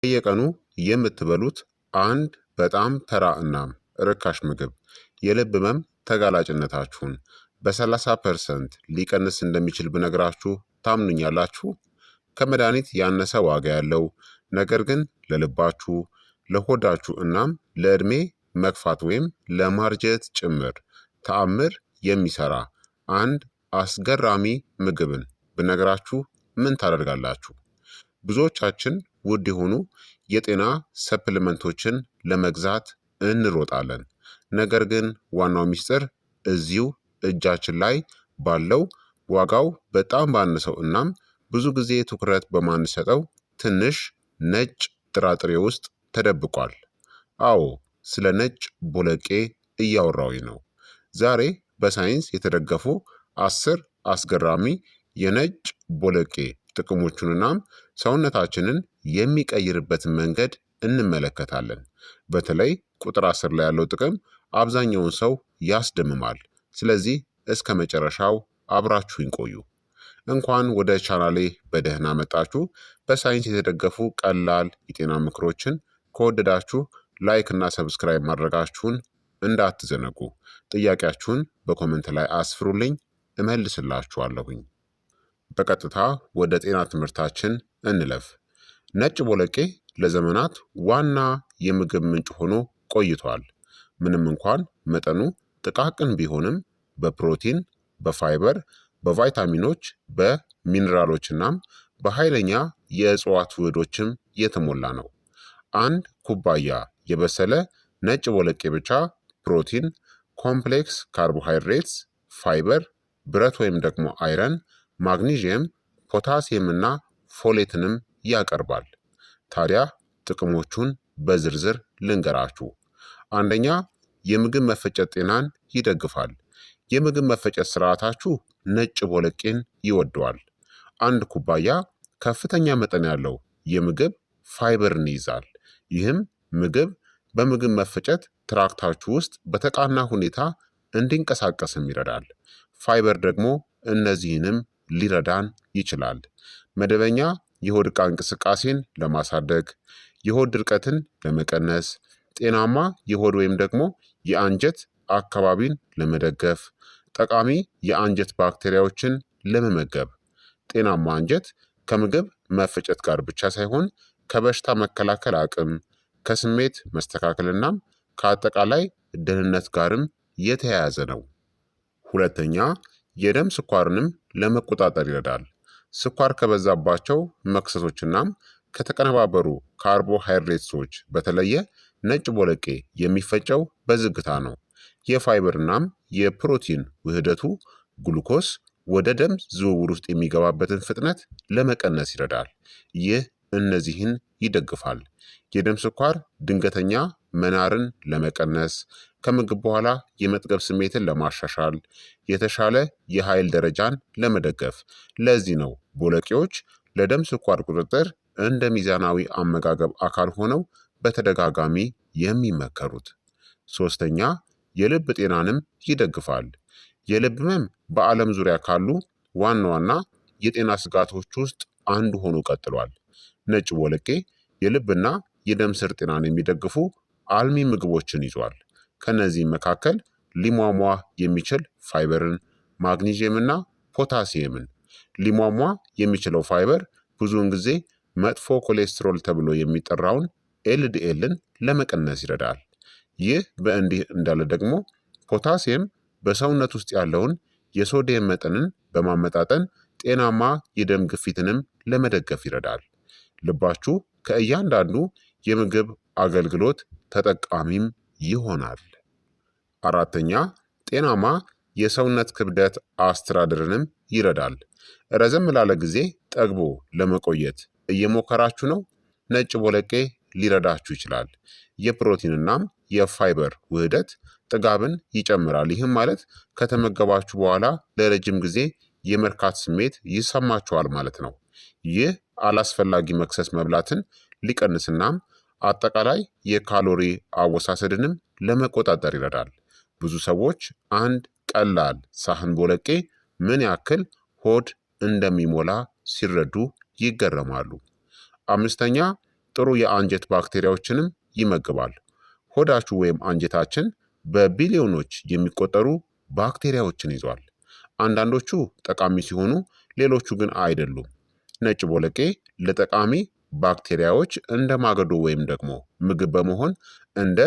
በየቀኑ የምትበሉት አንድ በጣም ተራ እናም ርካሽ ምግብ የልብ ህመም ተጋላጭነታችሁን በ30% ሊቀንስ እንደሚችል ብነግራችሁ ታምኑኛላችሁ? ከመድኃኒት ያነሰ ዋጋ ያለው ነገር ግን ለልባችሁ፣ ለሆዳችሁ እናም ለዕድሜ መግፋት ወይም ለማርጀት ጭምር ተአምር የሚሰራ አንድ አስገራሚ ምግብን ብነግራችሁ ምን ታደርጋላችሁ? ብዙዎቻችን ውድ የሆኑ የጤና ሰፕሊመንቶችን ለመግዛት እንሮጣለን። ነገር ግን ዋናው ሚስጥር እዚሁ እጃችን ላይ ባለው ዋጋው በጣም ባነሰው እናም ብዙ ጊዜ ትኩረት በማንሰጠው ትንሽ ነጭ ጥራጥሬ ውስጥ ተደብቋል። አዎ፣ ስለ ነጭ ቦለቄ እያወራሁኝ ነው። ዛሬ በሳይንስ የተደገፉ 10 አስገራሚ የነጭ ቦለቄ ጥቅሞቹንናም ሰውነታችንን የሚቀይርበትን መንገድ እንመለከታለን። በተለይ ቁጥር 10 ላይ ያለው ጥቅም አብዛኛውን ሰው ያስደምማል። ስለዚህ እስከ መጨረሻው አብራችሁኝ ቆዩ። እንኳን ወደ ቻናሌ በደህና መጣችሁ። በሳይንስ የተደገፉ ቀላል የጤና ምክሮችን ከወደዳችሁ ላይክ እና ሰብስክራይብ ማድረጋችሁን እንዳትዘነጉ። ጥያቄያችሁን በኮመንት ላይ አስፍሩልኝ፣ እመልስላችኋለሁኝ። በቀጥታ ወደ ጤና ትምህርታችን እንለፍ። ነጭ ቦለቄ ለዘመናት ዋና የምግብ ምንጭ ሆኖ ቆይቷል። ምንም እንኳን መጠኑ ጥቃቅን ቢሆንም በፕሮቲን፣ በፋይበር፣ በቫይታሚኖች፣ በሚኒራሎች እናም በኃይለኛ የእጽዋት ውህዶችም የተሞላ ነው። አንድ ኩባያ የበሰለ ነጭ ቦለቄ ብቻ ፕሮቲን፣ ኮምፕሌክስ ካርቦሃይድሬትስ፣ ፋይበር፣ ብረት ወይም ደግሞ አይረን፣ ማግኒዥየም፣ ፖታሲየም እና ፎሌትንም ያቀርባል። ታዲያ ጥቅሞቹን በዝርዝር ልንገራችሁ። አንደኛ፣ የምግብ መፈጨት ጤናን ይደግፋል። የምግብ መፈጨት ስርዓታችሁ ነጭ ቦለቄን ይወደዋል። አንድ ኩባያ ከፍተኛ መጠን ያለው የምግብ ፋይበርን ይይዛል። ይህም ምግብ በምግብ መፈጨት ትራክታችሁ ውስጥ በተቃና ሁኔታ እንዲንቀሳቀስም ይረዳል። ፋይበር ደግሞ እነዚህንም ሊረዳን ይችላል። መደበኛ የሆድ ዕቃ እንቅስቃሴን ለማሳደግ፣ የሆድ ድርቀትን ለመቀነስ፣ ጤናማ የሆድ ወይም ደግሞ የአንጀት አካባቢን ለመደገፍ፣ ጠቃሚ የአንጀት ባክቴሪያዎችን ለመመገብ። ጤናማ አንጀት ከምግብ መፈጨት ጋር ብቻ ሳይሆን ከበሽታ መከላከል አቅም፣ ከስሜት መስተካከልናም ከአጠቃላይ ደህንነት ጋርም የተያያዘ ነው። ሁለተኛ፣ የደም ስኳርንም ለመቆጣጠር ይረዳል። ስኳር ከበዛባቸው መክሰሶችናም ከተቀነባበሩ ካርቦሃይድሬትሶች በተለየ ነጭ ቦለቄ የሚፈጨው በዝግታ ነው። የፋይበርናም የፕሮቲን ውህደቱ ግሉኮስ ወደ ደም ዝውውር ውስጥ የሚገባበትን ፍጥነት ለመቀነስ ይረዳል። ይህ እነዚህን ይደግፋል። የደም ስኳር ድንገተኛ መናርን ለመቀነስ፣ ከምግብ በኋላ የመጥገብ ስሜትን ለማሻሻል፣ የተሻለ የኃይል ደረጃን ለመደገፍ። ለዚህ ነው ቦለቄዎች ለደም ስኳር ቁጥጥር እንደ ሚዛናዊ አመጋገብ አካል ሆነው በተደጋጋሚ የሚመከሩት። ሶስተኛ፣ የልብ ጤናንም ይደግፋል። የልብ ህመም በዓለም ዙሪያ ካሉ ዋና ዋና የጤና ስጋቶች ውስጥ አንዱ ሆኖ ቀጥሏል። ነጭ ቦለቄ የልብና የደም ስር ጤናን የሚደግፉ አልሚ ምግቦችን ይዟል። ከነዚህም መካከል ሊሟሟ የሚችል ፋይበርን፣ ማግኒዥየምና ፖታሲየምን። ሊሟሟ የሚችለው ፋይበር ብዙውን ጊዜ መጥፎ ኮሌስትሮል ተብሎ የሚጠራውን ኤልዲኤልን ለመቀነስ ይረዳል። ይህ በእንዲህ እንዳለ ደግሞ ፖታሲየም በሰውነት ውስጥ ያለውን የሶዲየም መጠንን በማመጣጠን ጤናማ የደም ግፊትንም ለመደገፍ ይረዳል። ልባችሁ ከእያንዳንዱ የምግብ አገልግሎት ተጠቃሚም ይሆናል። አራተኛ፣ ጤናማ የሰውነት ክብደት አስተዳደርንም ይረዳል። ረዘም ላለ ጊዜ ጠግቦ ለመቆየት እየሞከራችሁ ነው? ነጭ ቦለቄ ሊረዳችሁ ይችላል። የፕሮቲንናም የፋይበር ውህደት ጥጋብን ይጨምራል። ይህም ማለት ከተመገባችሁ በኋላ ለረጅም ጊዜ የመርካት ስሜት ይሰማችኋል ማለት ነው። ይህ አላስፈላጊ መክሰስ መብላትን ሊቀንስናም አጠቃላይ የካሎሪ አወሳሰድንም ለመቆጣጠር ይረዳል። ብዙ ሰዎች አንድ ቀላል ሳህን ቦለቄ ምን ያክል ሆድ እንደሚሞላ ሲረዱ ይገረማሉ። አምስተኛ፣ ጥሩ የአንጀት ባክቴሪያዎችንም ይመግባል። ሆዳችሁ ወይም አንጀታችን በቢሊዮኖች የሚቆጠሩ ባክቴሪያዎችን ይዟል። አንዳንዶቹ ጠቃሚ ሲሆኑ ሌሎቹ ግን አይደሉም። ነጭ ቦለቄ ለጠቃሚ ባክቴሪያዎች እንደ ማገዶ ወይም ደግሞ ምግብ በመሆን እንደ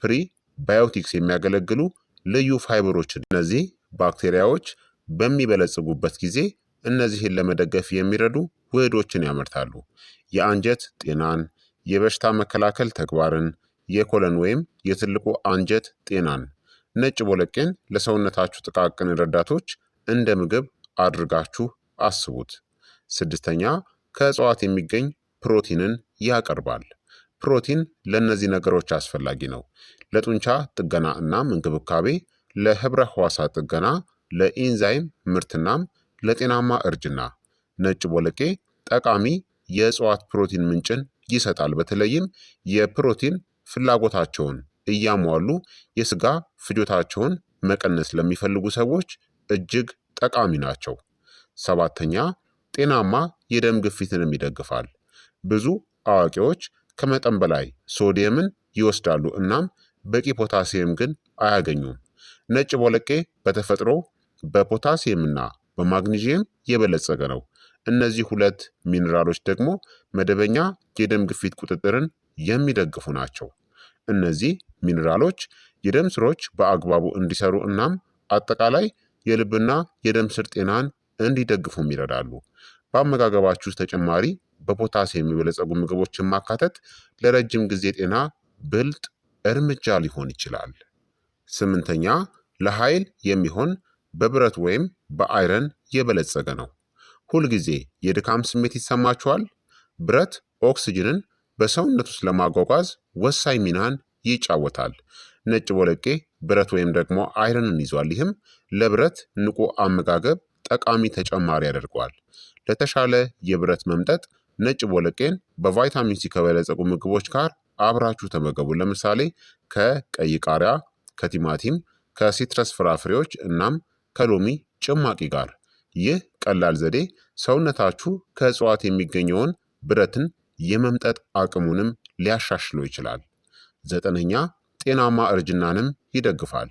ፕሪባዮቲክስ የሚያገለግሉ ልዩ ፋይበሮችን እነዚህ ባክቴሪያዎች በሚበለጽጉበት ጊዜ እነዚህን ለመደገፍ የሚረዱ ውህዶችን ያመርታሉ። የአንጀት ጤናን፣ የበሽታ መከላከል ተግባርን፣ የኮለን ወይም የትልቁ አንጀት ጤናን። ነጭ ቦለቄን ለሰውነታችሁ ጥቃቅን ረዳቶች እንደ ምግብ አድርጋችሁ አስቡት። ስድስተኛ ከእጽዋት የሚገኝ ፕሮቲንን ያቀርባል። ፕሮቲን ለእነዚህ ነገሮች አስፈላጊ ነው። ለጡንቻ ጥገና እናም እንክብካቤ፣ ለህብረ ህዋሳት ጥገና፣ ለኢንዛይም ምርትናም ለጤናማ እርጅና። ነጭ ቦለቄ ጠቃሚ የእጽዋት ፕሮቲን ምንጭን ይሰጣል። በተለይም የፕሮቲን ፍላጎታቸውን እያሟሉ የስጋ ፍጆታቸውን መቀነስ ለሚፈልጉ ሰዎች እጅግ ጠቃሚ ናቸው። ሰባተኛ ጤናማ የደም ግፊትንም ይደግፋል። ብዙ አዋቂዎች ከመጠን በላይ ሶዲየምን ይወስዳሉ እናም በቂ ፖታሲየም ግን አያገኙም። ነጭ ቦለቄ በተፈጥሮ በፖታሲየምና በማግኒዥየም የበለጸገ ነው። እነዚህ ሁለት ሚኒራሎች ደግሞ መደበኛ የደም ግፊት ቁጥጥርን የሚደግፉ ናቸው። እነዚህ ሚኒራሎች የደም ስሮች በአግባቡ እንዲሰሩ እናም አጠቃላይ የልብና የደም ስር ጤናን እንዲደግፉም ይረዳሉ። በአመጋገባችሁ ውስጥ ተጨማሪ በፖታሲየም የሚበለጸጉ ምግቦችን ማካተት ለረጅም ጊዜ ጤና ብልጥ እርምጃ ሊሆን ይችላል። ስምንተኛ ለኃይል የሚሆን በብረት ወይም በአይረን የበለጸገ ነው። ሁልጊዜ የድካም ስሜት ይሰማችኋል? ብረት ኦክስጅንን በሰውነት ውስጥ ለማጓጓዝ ወሳኝ ሚናን ይጫወታል። ነጭ ቦለቄ ብረት ወይም ደግሞ አይረንን ይዟል። ይህም ለብረት ንቁ አመጋገብ ጠቃሚ ተጨማሪ ያደርገዋል። ለተሻለ የብረት መምጠጥ ነጭ ቦለቄን በቫይታሚን ሲ ከበለጸጉ ምግቦች ጋር አብራችሁ ተመገቡ። ለምሳሌ ከቀይ ቃሪያ፣ ከቲማቲም፣ ከሲትረስ ፍራፍሬዎች እናም ከሎሚ ጭማቂ ጋር። ይህ ቀላል ዘዴ ሰውነታችሁ ከእጽዋት የሚገኘውን ብረትን የመምጠጥ አቅሙንም ሊያሻሽለው ይችላል። ዘጠነኛ ጤናማ እርጅናንም ይደግፋል።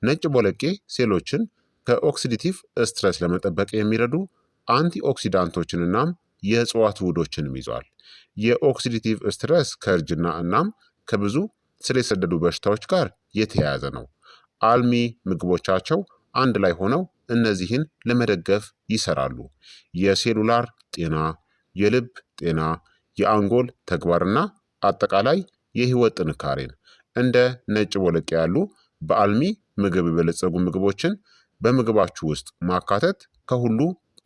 ነጭ ቦለቄ ሴሎችን ከኦክሲዲቲቭ ስትረስ ለመጠበቅ የሚረዱ አንቲኦክሲዳንቶችን እናም የእጽዋት ውህዶችንም ይዟል። የኦክሲዲቲቭ ስትረስ ከእርጅና እናም ከብዙ ስር የሰደዱ በሽታዎች ጋር የተያያዘ ነው። አልሚ ምግቦቻቸው አንድ ላይ ሆነው እነዚህን ለመደገፍ ይሰራሉ። የሴሉላር ጤና፣ የልብ ጤና፣ የአንጎል ተግባርና አጠቃላይ የህይወት ጥንካሬን እንደ ነጭ ቦለቄ ያሉ በአልሚ ምግብ የበለጸጉ ምግቦችን በምግባችሁ ውስጥ ማካተት ከሁሉ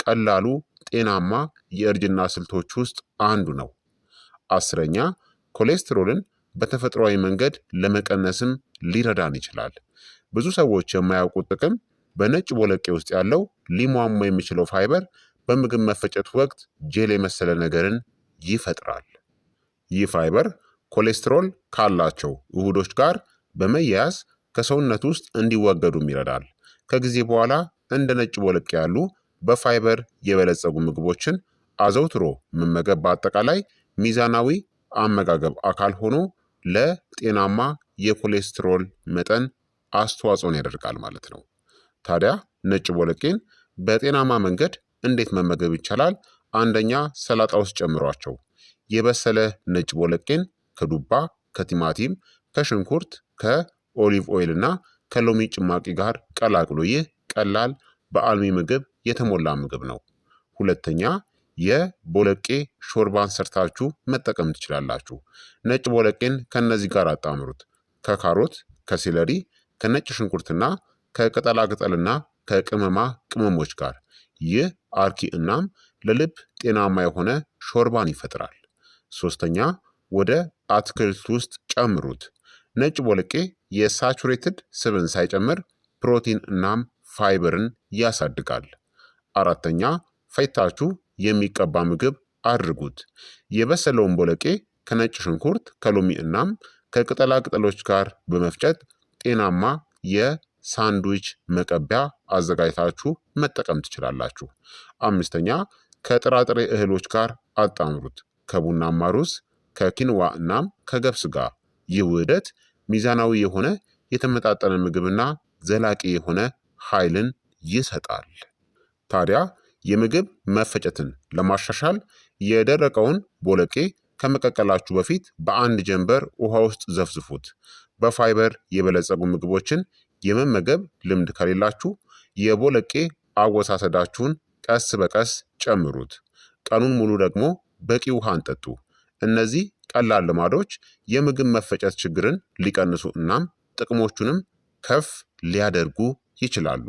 ቀላሉ ጤናማ የእርጅና ስልቶች ውስጥ አንዱ ነው። አስረኛ ኮሌስትሮልን በተፈጥሯዊ መንገድ ለመቀነስም ሊረዳን ይችላል። ብዙ ሰዎች የማያውቁት ጥቅም በነጭ ቦለቄ ውስጥ ያለው ሊሟሟ የሚችለው ፋይበር በምግብ መፈጨት ወቅት ጄል የመሰለ ነገርን ይፈጥራል። ይህ ፋይበር ኮሌስትሮል ካላቸው ውህዶች ጋር በመያያዝ ከሰውነት ውስጥ እንዲወገዱም ይረዳል። ከጊዜ በኋላ እንደ ነጭ ቦለቄ ያሉ በፋይበር የበለጸጉ ምግቦችን አዘውትሮ መመገብ በአጠቃላይ ሚዛናዊ አመጋገብ አካል ሆኖ ለጤናማ የኮሌስትሮል መጠን አስተዋጽኦን ያደርጋል ማለት ነው። ታዲያ ነጭ ቦለቄን በጤናማ መንገድ እንዴት መመገብ ይቻላል? አንደኛ ሰላጣ ውስጥ ጨምሯቸው። የበሰለ ነጭ ቦለቄን ከዱባ፣ ከቲማቲም፣ ከሽንኩርት፣ ከኦሊቭ ኦይል እና ከሎሚ ጭማቂ ጋር ቀላቅሎ። ይህ ቀላል በአልሚ ምግብ የተሞላ ምግብ ነው። ሁለተኛ የቦለቄ ሾርባን ሰርታችሁ መጠቀም ትችላላችሁ። ነጭ ቦለቄን ከነዚህ ጋር አጣምሩት። ከካሮት፣ ከሴለሪ፣ ከነጭ ሽንኩርትና ከቅጠላ ቅጠልና ከቅመማ ቅመሞች ጋር። ይህ አርኪ እናም ለልብ ጤናማ የሆነ ሾርባን ይፈጥራል። ሶስተኛ ወደ አትክልት ውስጥ ጨምሩት። ነጭ ቦለቄ የሳቹሬትድ ስብን ሳይጨምር ፕሮቲን እናም ፋይበርን ያሳድጋል። አራተኛ ፈጭታችሁ የሚቀባ ምግብ አድርጉት። የበሰለውን ቦለቄ ከነጭ ሽንኩርት፣ ከሎሚ እናም ከቅጠላ ቅጠሎች ጋር በመፍጨት ጤናማ የሳንድዊች መቀቢያ አዘጋጅታችሁ መጠቀም ትችላላችሁ። አምስተኛ ከጥራጥሬ እህሎች ጋር አጣምሩት። ከቡናማ ሩዝ፣ ከኪንዋ እናም ከገብስ ጋር። ይህ ውህደት ሚዛናዊ የሆነ የተመጣጠነ ምግብና ዘላቂ የሆነ ኃይልን ይሰጣል። ታዲያ የምግብ መፈጨትን ለማሻሻል የደረቀውን ቦለቄ ከመቀቀላችሁ በፊት በአንድ ጀንበር ውሃ ውስጥ ዘፍዝፉት። በፋይበር የበለጸጉ ምግቦችን የመመገብ ልምድ ከሌላችሁ የቦለቄ አወሳሰዳችሁን ቀስ በቀስ ጨምሩት። ቀኑን ሙሉ ደግሞ በቂ ውሃን ጠጡ። እነዚህ ቀላል ልማዶች የምግብ መፈጨት ችግርን ሊቀንሱ እናም ጥቅሞቹንም ከፍ ሊያደርጉ ይችላሉ።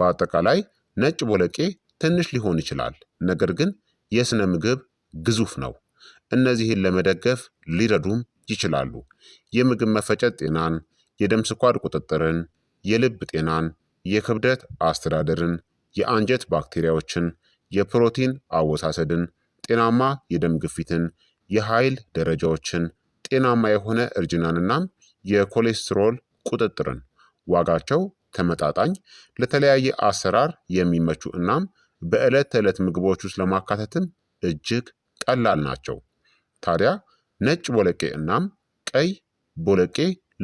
በአጠቃላይ ነጭ ቦለቄ ትንሽ ሊሆን ይችላል፣ ነገር ግን የስነ ምግብ ግዙፍ ነው። እነዚህን ለመደገፍ ሊረዱም ይችላሉ። የምግብ መፈጨት ጤናን፣ የደም ስኳር ቁጥጥርን፣ የልብ ጤናን፣ የክብደት አስተዳደርን፣ የአንጀት ባክቴሪያዎችን፣ የፕሮቲን አወሳሰድን፣ ጤናማ የደም ግፊትን፣ የኃይል ደረጃዎችን፣ ጤናማ የሆነ እርጅናንናም የኮሌስትሮል ቁጥጥርን። ዋጋቸው ተመጣጣኝ፣ ለተለያየ አሰራር የሚመቹ እናም በዕለት ተዕለት ምግቦች ውስጥ ለማካተትም እጅግ ቀላል ናቸው። ታዲያ ነጭ ቦለቄ እናም ቀይ ቦለቄ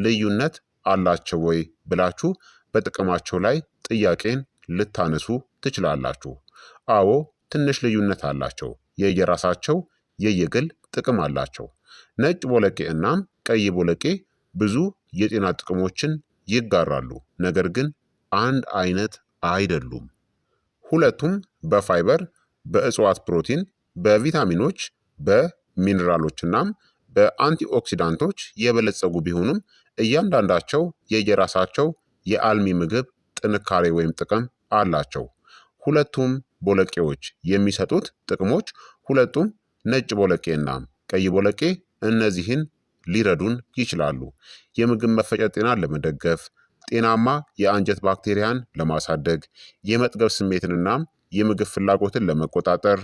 ልዩነት አላቸው ወይ ብላችሁ በጥቅማቸው ላይ ጥያቄን ልታነሱ ትችላላችሁ። አዎ ትንሽ ልዩነት አላቸው። የየራሳቸው የየግል ጥቅም አላቸው። ነጭ ቦለቄ እናም ቀይ ቦለቄ ብዙ የጤና ጥቅሞችን ይጋራሉ፣ ነገር ግን አንድ አይነት አይደሉም። ሁለቱም በፋይበር፣ በእጽዋት ፕሮቲን፣ በቪታሚኖች፣ በሚኒራሎች እናም በአንቲኦክሲዳንቶች የበለጸጉ ቢሆኑም እያንዳንዳቸው የየራሳቸው የአልሚ ምግብ ጥንካሬ ወይም ጥቅም አላቸው። ሁለቱም ቦለቄዎች የሚሰጡት ጥቅሞች ሁለቱም ነጭ ቦለቄ እናም ቀይ ቦለቄ እነዚህን ሊረዱን ይችላሉ። የምግብ መፈጨት ጤናን ለመደገፍ፣ ጤናማ የአንጀት ባክቴሪያን ለማሳደግ፣ የመጥገብ ስሜትንናም የምግብ ፍላጎትን ለመቆጣጠር፣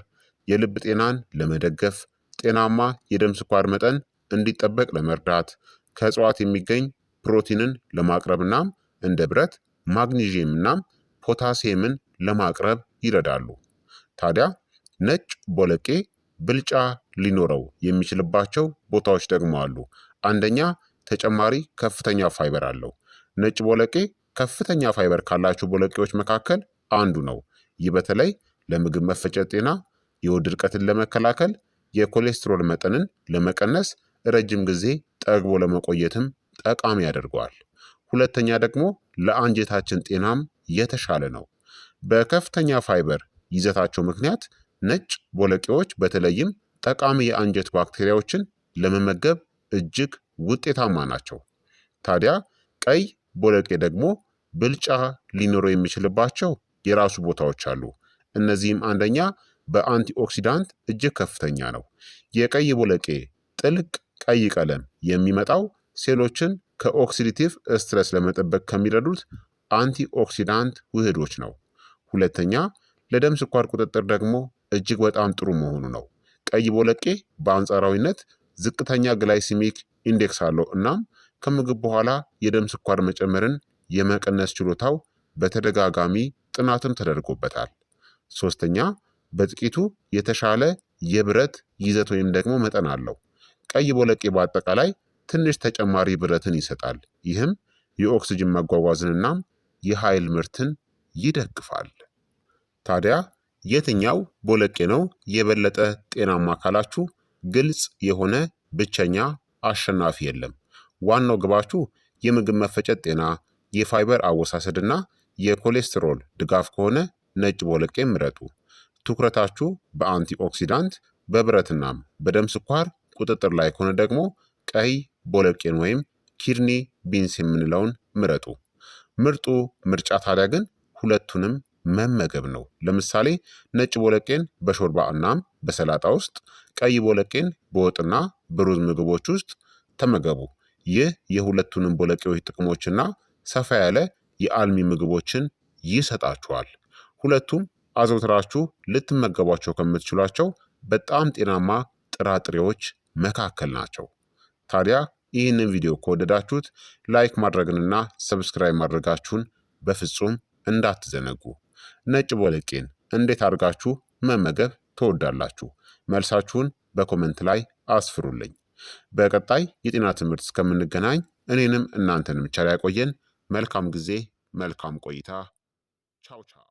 የልብ ጤናን ለመደገፍ፣ ጤናማ የደም ስኳር መጠን እንዲጠበቅ ለመርዳት፣ ከእጽዋት የሚገኝ ፕሮቲንን ለማቅረብናም እንደ ብረት፣ ማግኒዥየም እናም ፖታሲየምን ለማቅረብ ይረዳሉ። ታዲያ ነጭ ቦለቄ ብልጫ ሊኖረው የሚችልባቸው ቦታዎች ደግሞ አሉ። አንደኛ ተጨማሪ ከፍተኛ ፋይበር አለው። ነጭ ቦለቄ ከፍተኛ ፋይበር ካላቸው ቦለቄዎች መካከል አንዱ ነው። ይህ በተለይ ለምግብ መፈጨት ጤና፣ የሆድ ድርቀትን ለመከላከል፣ የኮሌስትሮል መጠንን ለመቀነስ፣ ረጅም ጊዜ ጠግቦ ለመቆየትም ጠቃሚ ያደርገዋል። ሁለተኛ ደግሞ ለአንጀታችን ጤናም የተሻለ ነው። በከፍተኛ ፋይበር ይዘታቸው ምክንያት ነጭ ቦለቄዎች በተለይም ጠቃሚ የአንጀት ባክቴሪያዎችን ለመመገብ እጅግ ውጤታማ ናቸው። ታዲያ ቀይ ቦለቄ ደግሞ ብልጫ ሊኖረው የሚችልባቸው የራሱ ቦታዎች አሉ። እነዚህም አንደኛ በአንቲኦክሲዳንት እጅግ ከፍተኛ ነው። የቀይ ቦለቄ ጥልቅ ቀይ ቀለም የሚመጣው ሴሎችን ከኦክሲዲቲቭ ስትረስ ለመጠበቅ ከሚረዱት አንቲኦክሲዳንት ውህዶች ነው። ሁለተኛ ለደም ስኳር ቁጥጥር ደግሞ እጅግ በጣም ጥሩ መሆኑ ነው። ቀይ ቦለቄ በአንጻራዊነት ዝቅተኛ ግላይሲሚክ ኢንዴክስ አለው እናም ከምግብ በኋላ የደም ስኳር መጨመርን የመቀነስ ችሎታው በተደጋጋሚ ጥናትም ተደርጎበታል። ሶስተኛ በጥቂቱ የተሻለ የብረት ይዘት ወይም ደግሞ መጠን አለው። ቀይ ቦለቄ በአጠቃላይ ትንሽ ተጨማሪ ብረትን ይሰጣል። ይህም የኦክስጅን መጓጓዝንና የኃይል ምርትን ይደግፋል። ታዲያ የትኛው ቦለቄ ነው የበለጠ ጤናማ ካላችሁ ግልጽ የሆነ ብቸኛ አሸናፊ የለም። ዋናው ግባችሁ የምግብ መፈጨት ጤና፣ የፋይበር አወሳሰድና የኮሌስትሮል ድጋፍ ከሆነ ነጭ ቦለቄ ምረጡ። ትኩረታችሁ በአንቲኦክሲዳንት በብረትናም በደም ስኳር ቁጥጥር ላይ ከሆነ ደግሞ ቀይ ቦለቄን ወይም ኪድኒ ቢንስ የምንለውን ምረጡ። ምርጡ ምርጫ ታዲያ ግን ሁለቱንም መመገብ ነው። ለምሳሌ ነጭ ቦለቄን በሾርባ እናም በሰላጣ ውስጥ፣ ቀይ ቦለቄን በወጥና በሩዝ ምግቦች ውስጥ ተመገቡ። ይህ የሁለቱንም ቦለቄዎች ጥቅሞችና ሰፋ ያለ የአልሚ ምግቦችን ይሰጣችኋል። ሁለቱም አዘውትራችሁ ልትመገቧቸው ከምትችሏቸው በጣም ጤናማ ጥራጥሬዎች መካከል ናቸው። ታዲያ ይህንን ቪዲዮ ከወደዳችሁት ላይክ ማድረግንና ሰብስክራይብ ማድረጋችሁን በፍጹም እንዳትዘነጉ። ነጭ ቦለቄን እንዴት አድርጋችሁ መመገብ ትወዳላችሁ? መልሳችሁን በኮመንት ላይ አስፍሩልኝ። በቀጣይ የጤና ትምህርት እስከምንገናኝ እኔንም እናንተንም ቸር ያቆየን። መልካም ጊዜ፣ መልካም ቆይታ። ቻው ቻው።